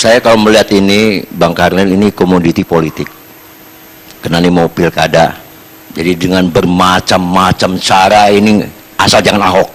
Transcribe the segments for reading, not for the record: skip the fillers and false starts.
Saya kalau melihat ini, Bang Karnel, ini komoditi politik. Karena ini mau pilkada. Jadi dengan bermacam-macam cara ini, asal jangan Ahok.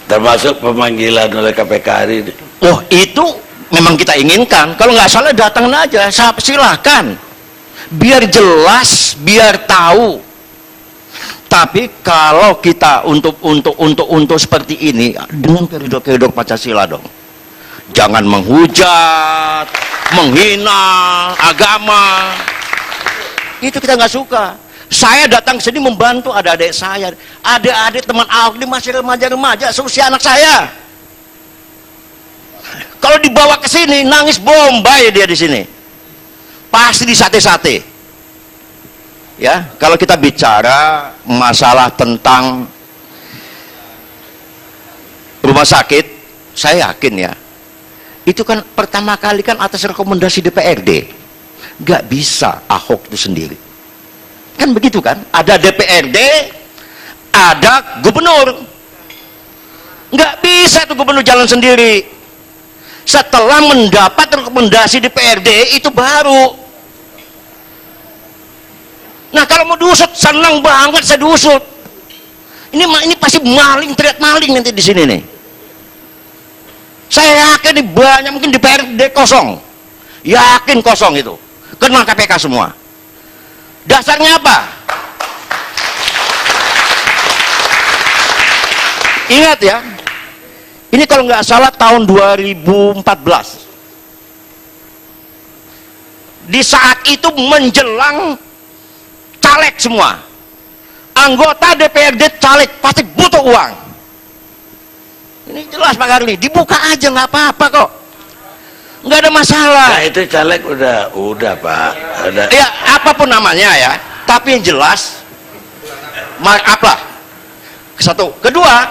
Termasuk pemanggilan oleh KPK hari ini. Oh, itu memang kita inginkan. Kalau nggak salah datang aja, silahkan. Biar jelas, biar tahu. Tapi kalau kita untuk seperti ini, dengan koridor Pancasila dong. Jangan menghujat, menghina agama. Itu kita nggak suka. Saya datang ke sini membantu adik-adik saya. Adik-adik teman Ahok ini masih remaja-remaja, seusia anak saya. Kalau dibawa ke sini, nangis bombay dia di sini. Pasti disate-sate. Ya, kalau kita bicara masalah tentang rumah sakit, saya yakin ya, itu kan pertama kali kan atas rekomendasi DPRD. Nggak bisa Ahok itu sendiri. Kan begitu kan? Ada DPRD, ada gubernur. Nggak bisa tuh gubernur jalan sendiri. Setelah mendapat rekomendasi DPRD itu baru. Nah kalau mau diusut, senang banget saya diusut. Ini pasti maling, teriak maling nanti di sini nih. Saya yakin nih banyak mungkin DPRD kosong. Yakin kosong itu. Kena KPK semua. Dasarnya apa? Ingat ya, ini kalau nggak salah tahun 2014. Di saat itu menjelang caleg semua. Anggota DPRD caleg pasti butuh uang. Ini jelas Pak Karni, dibuka aja nggak apa-apa kok. Nggak ada masalah. Nah itu caleg udah Pak. Ada. Ya apapun namanya ya, tapi yang jelas maaflah. Satu, kedua,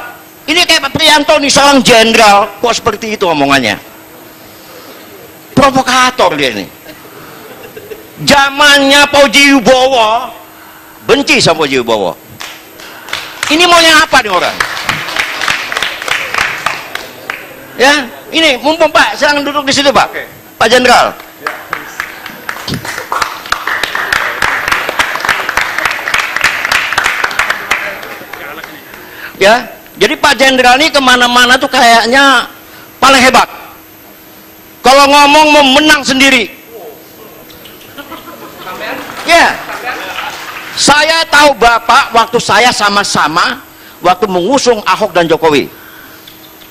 ini kayak Pak Prianto nih seorang jenderal, kok seperti itu omongannya. Provokator dia ini. Zamannya Fauji Wibowo, benci sama Fauji Wibowo. Ini maunya apa nih orang? Ya, ini mumpung Pak, silakan duduk di situ Pak. Pak Jenderal. Ya, jadi Pak Jenderal ini kemana-mana tuh kayaknya paling hebat. Kalau ngomong mau menang sendiri. Ya, saya tahu Bapak waktu saya sama-sama waktu mengusung Ahok dan Jokowi.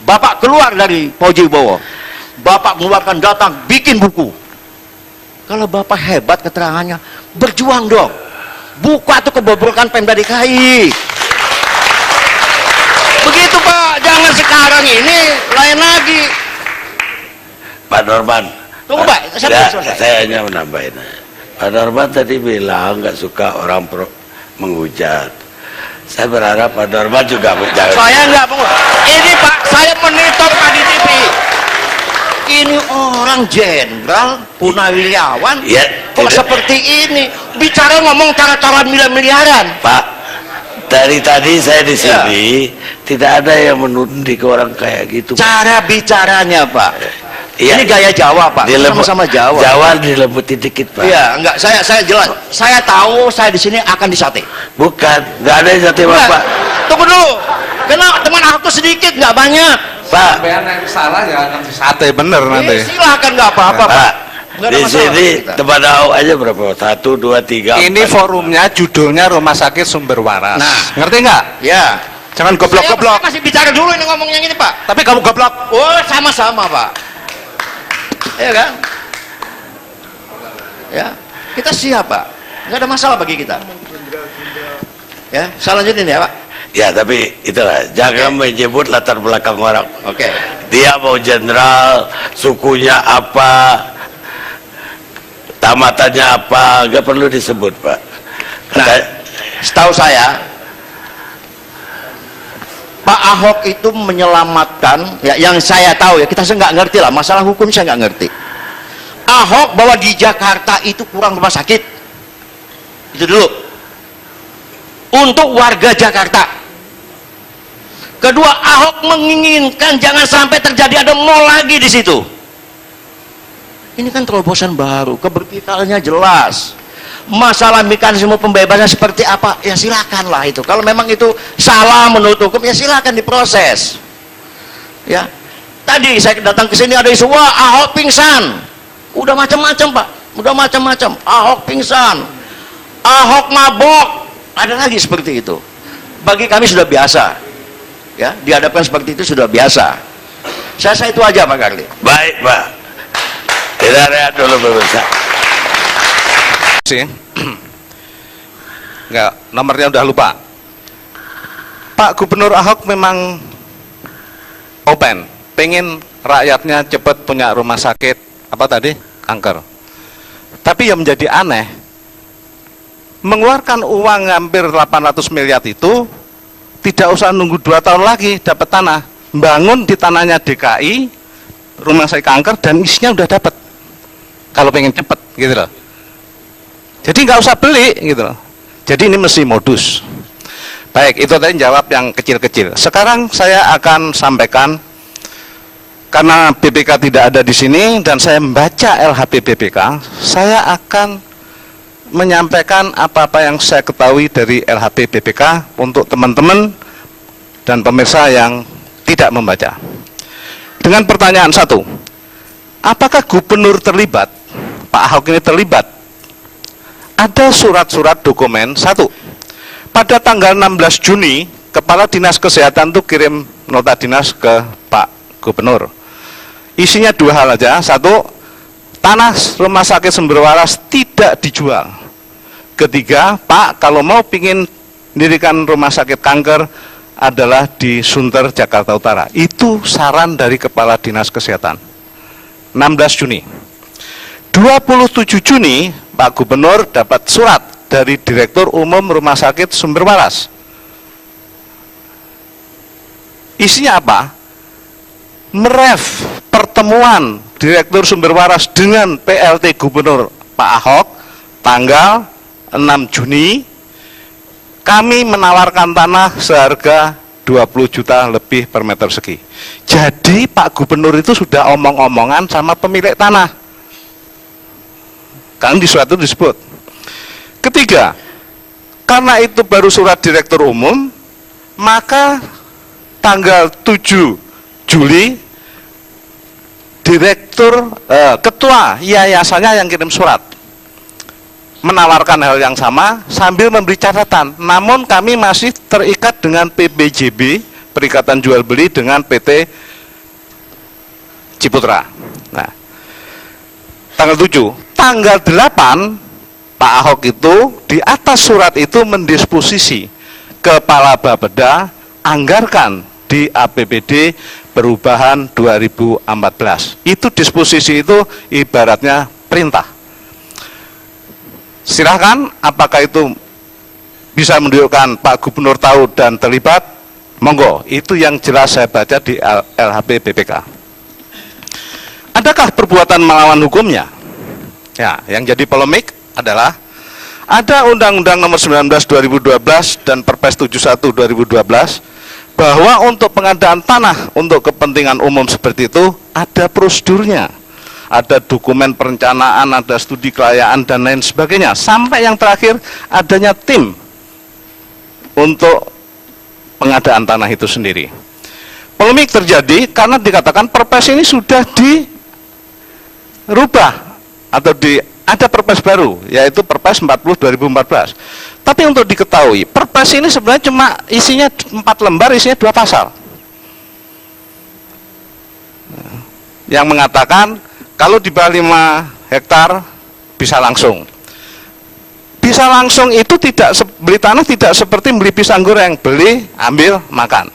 Bapak keluar dari Fauji Wibowo. Bapak mengeluarkan datang bikin buku. Kalau Bapak hebat keterangannya, berjuang dong. Buka tuh kebobrokan Pemda DKI. Begitu Pak, jangan sekarang ini lain lagi. Pak Norman. Tunggu Pak, saya hanya menambahin. Pak Norman tadi bilang nggak suka orang menghujat. Saya berharap Pak Norman juga menjawab. Saya nggak mau. Ini Pak, saya monitor Pak di TV. Ini orang jenderal Purnawirawan Ya, kok seperti ini bicara ngomong cara-cara miliaran. Pak, dari tadi saya di sini tidak ada yang menuding orang kayak gitu. Cara bicaranya Pak. Ya, ini gaya Jawa Pak. Sama-sama Jawa. Jawa dilembutin dikit Pak. Iya, enggak. Saya jelas. Saya tahu saya di sini akan disate. Bukan, nggak ada yang sate Bapak. Tunggu dulu. Karena teman aku sedikit, nggak banyak. Pak, yang salah ya akan disate bener nanti. Silakan nggak apa-apa Pak. Di sini tempat Ahok aja berapa? 1, 2, 3. Ini 4. forumnya judulnya Rumah Sakit Sumber Waras. Nah, ngerti nggak? Ya. Jangan goblok-goblok. Saya masih bicara dulu ini ngomong yang ini Pak. Tapi kamu goblok. Oh, sama-sama Pak. Ya kan? Ya, kita siap Pak. Nggak ada masalah bagi kita. Ya, saya lanjutin ya Pak. Ya, tapi itulah, jangan menyebut latar belakang orang. Oke. Dia mau jenderal, sukunya apa, tamatannya apa, nggak perlu disebut Pak. Nah, setahu saya Pak Ahok itu menyelamatkan, ya, yang saya tahu ya, kita nggak ngerti lah, masalah hukum saya nggak ngerti. Ahok bahwa di Jakarta itu kurang rumah sakit, itu dulu untuk warga Jakarta. Kedua, Ahok menginginkan jangan sampai terjadi ada mall lagi di situ. Ini kan terobosan baru, keberpihakannya jelas. Masalah mekanisme pembebasan seperti apa, ya silakanlah itu. Kalau memang itu salah menurut hukum, ya silakan diproses. Ya, tadi saya datang ke sini ada isu, wah Ahok pingsan. Udah macam-macam Pak, udah macam-macam. Ahok pingsan, Ahok mabok, ada lagi seperti itu. Bagi kami sudah biasa, ya dihadapkan seperti itu sudah biasa. Saya itu aja Pak Karli. Baik Pak, kita rehat dulu pemirsa. Sih. Enggak, nomornya udah lupa. Pak Gubernur Ahok memang open, pengen rakyatnya cepat punya rumah sakit, apa tadi? Kanker. Tapi yang menjadi aneh, mengeluarkan uang hampir 800 miliar itu tidak usah nunggu 2 tahun lagi dapat tanah, bangun di tanahnya DKI rumah sakit kanker dan isinya udah dapat kalau pengen cepet gitu loh. Jadi nggak usah beli gitu loh. Jadi ini mesti modus. Baik, itu tadi jawab yang kecil-kecil. Sekarang saya akan sampaikan, karena BPK tidak ada di sini dan saya membaca LHP BPK, saya akan menyampaikan apa-apa yang saya ketahui dari LHP BPK untuk teman-teman dan pemirsa yang tidak membaca. Dengan pertanyaan satu, apakah gubernur terlibat? Pak Ahok ini terlibat? Ada surat-surat dokumen. Satu, pada tanggal 16 Juni, Kepala Dinas Kesehatan itu kirim nota dinas ke Pak Gubernur. Isinya 2 hal aja. Satu, tanah rumah sakit Sumber Waras tidak dijual. Ketiga, Pak, kalau mau pingin mendirikan rumah sakit kanker adalah di Sunter, Jakarta Utara. Itu saran dari Kepala Dinas Kesehatan. 16 Juni. 27 Juni, Pak Gubernur dapat surat dari Direktur Umum Rumah Sakit Sumber Waras. Isinya apa? Meref pertemuan Direktur Sumber Waras dengan PLT Gubernur Pak Ahok tanggal 6 Juni, kami menawarkan tanah seharga 20 juta lebih per meter persegi. Jadi Pak Gubernur itu sudah omong-omongan sama pemilik tanah. Kan di surat itu disebut. Ketiga, karena itu baru surat Direktur Umum, maka tanggal 7 Juli ketua yayasannya yang kirim surat menawarkan hal yang sama sambil memberi catatan. Namun kami masih terikat dengan PBJB, Perikatan Jual Beli, dengan PT Ciputra. Nah, tanggal 7, tanggal 8 Pak Ahok itu di atas surat itu mendisposisi Kepala Bapeda anggarkan di APBD perubahan 2014. Itu disposisi itu ibaratnya perintah. Silahkan, apakah itu bisa menunjukkan Pak Gubernur tahu dan terlibat? Monggo, itu yang jelas saya baca di LHP BPK. Adakah perbuatan melawan hukumnya? Ya, yang jadi polemik adalah ada Undang-Undang Nomor 19 2012 dan Perpres 71 2012 bahwa untuk pengadaan tanah untuk kepentingan umum seperti itu ada prosedurnya. Ada dokumen perencanaan, ada studi kelayakan dan lain sebagainya. Sampai yang terakhir adanya tim untuk pengadaan tanah itu sendiri. Polemik terjadi karena dikatakan Perpres ini sudah dirubah atau ada Perpres baru, yaitu Perpres 40 2014. Tapi untuk diketahui, Perpres ini sebenarnya cuma isinya 4 lembar, isinya 2 pasal. Yang mengatakan kalau di bawah 5 hektar bisa langsung. Bisa langsung itu tidak, beli tanah tidak seperti beli pisang goreng, beli, ambil, makan.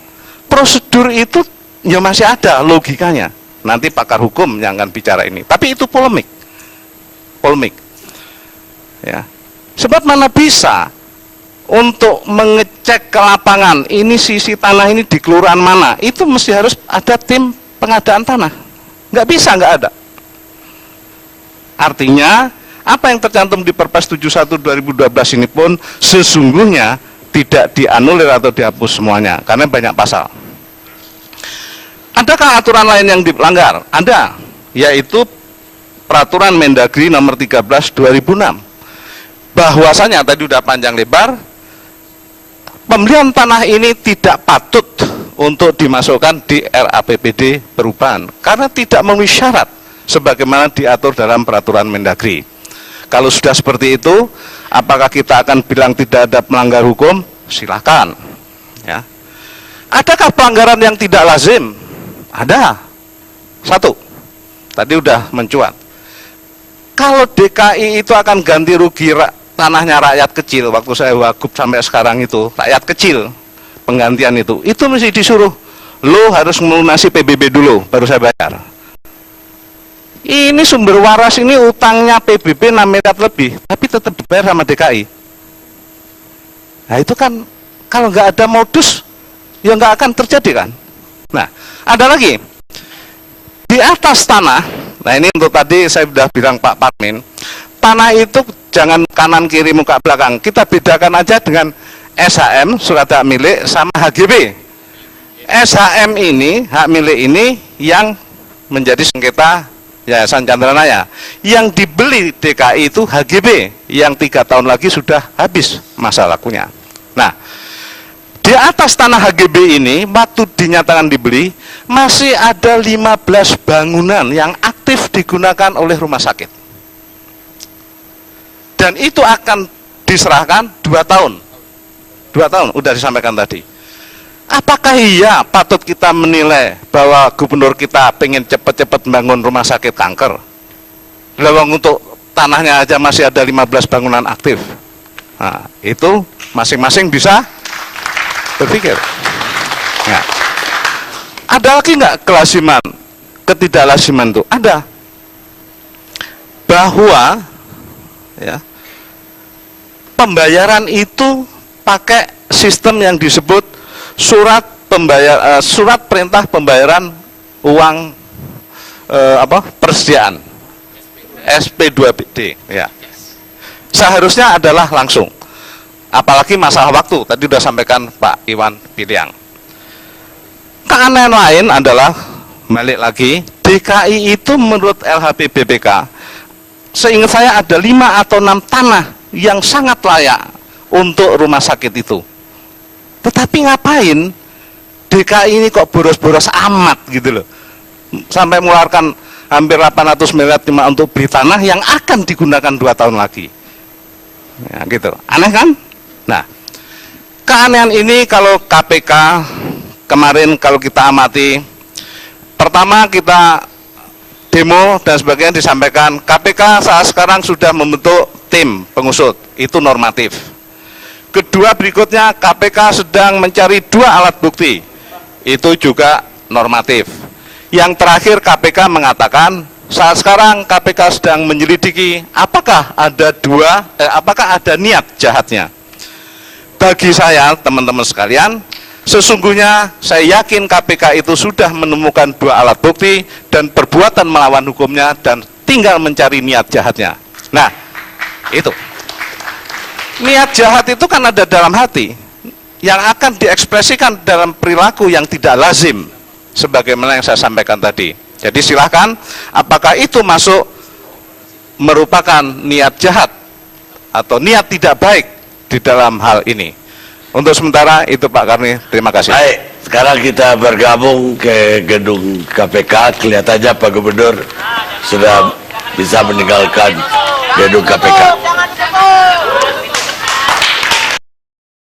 Prosedur itu ya masih ada logikanya. Nanti pakar hukum yang akan bicara ini. Tapi itu polemik. Ya. Sebab mana bisa untuk mengecek ke lapangan ini sisi tanah ini di kelurahan mana, itu mesti harus ada tim pengadaan tanah. Nggak bisa, nggak ada. Artinya apa yang tercantum di Perpres 71 2012 ini pun sesungguhnya tidak dianulir atau dihapus semuanya karena banyak pasal. Adakah aturan lain yang dilanggar? Ada, yaitu Peraturan Mendagri nomor 13 2006. Bahwasanya tadi udah panjang lebar, pembelian tanah ini tidak patut untuk dimasukkan di RAPBD perubahan karena tidak memenuhi syarat sebagaimana diatur dalam peraturan Mendagri. Kalau sudah seperti itu, apakah kita akan bilang tidak ada melanggar hukum? Silakan. Ya. Adakah pelanggaran yang tidak lazim? Ada. Satu. Tadi udah mencuat. Kalau DKI itu akan ganti rugi tanahnya rakyat kecil, waktu saya wagub sampai sekarang itu, rakyat kecil penggantian itu mesti disuruh, lo harus melunasi PBB dulu, baru saya bayar. Ini sumber waras ini utangnya PBB 6 miliar lebih, tapi tetap dibayar sama DKI. Nah itu kan, kalau nggak ada modus, ya nggak akan terjadi kan. Nah, ada lagi di atas tanah. Nah ini untuk tadi saya sudah bilang Pak Parmin, tanah itu jangan kanan kiri muka belakang. Kita bedakan aja dengan SHM surat hak milik sama HGB. SHM ini hak milik ini yang menjadi sengketa Yayasan Chandranaya. Yang dibeli DKI itu HGB yang 3 tahun lagi sudah habis masa lakunya. Nah, di atas tanah HGB ini, waktu dinyatakan dibeli, masih ada 15 bangunan yang aktif digunakan oleh rumah sakit. Dan itu akan diserahkan 2 tahun. 2 tahun, udah disampaikan tadi. Apakah iya patut kita menilai bahwa gubernur kita pengen cepat-cepat membangun rumah sakit kanker? Lewang untuk tanahnya aja masih ada 15 bangunan aktif. Nah, itu masing-masing bisa berpikir. Nah, ada lagi nggak kelasiman, ketidaklasiman itu? Ada. Bahwa ya, pembayaran itu pakai sistem yang disebut surat perintah pembayaran uang persediaan SP2D ya. Seharusnya adalah langsung. Apalagi masalah waktu, tadi sudah sampaikan Pak Iwan Piliang. Keanehan lain adalah, balik lagi, DKI itu menurut LHP BPK, seingat saya ada 5 atau 6 tanah yang sangat layak untuk rumah sakit itu. Tetapi ngapain DKI ini kok boros-boros amat gitu loh, sampai mengeluarkan hampir 800 miliar cuma untuk beli tanah yang akan digunakan 2 tahun lagi ya, gitu. Aneh kan? Nah, keanehan ini kalau KPK kemarin kalau kita amati, pertama kita demo dan sebagainya disampaikan, KPK saat sekarang sudah membentuk tim pengusut, itu normatif. Kedua berikutnya, KPK sedang mencari 2 alat bukti, itu juga normatif. Yang terakhir KPK mengatakan, saat sekarang KPK sedang menyelidiki apakah ada niat jahatnya. Bagi saya, teman-teman sekalian, sesungguhnya saya yakin KPK itu sudah menemukan 2 alat bukti dan perbuatan melawan hukumnya dan tinggal mencari niat jahatnya. Nah, itu. Niat jahat itu kan ada dalam hati, yang akan diekspresikan dalam perilaku yang tidak lazim, sebagaimana yang saya sampaikan tadi. Jadi silahkan, apakah itu masuk merupakan niat jahat atau niat tidak baik di dalam hal ini. Untuk sementara itu Pak Karni, terima kasih. Baik, sekarang kita bergabung ke gedung KPK. Kelihatannya Pak Gubernur sudah bisa meninggalkan gedung KPK.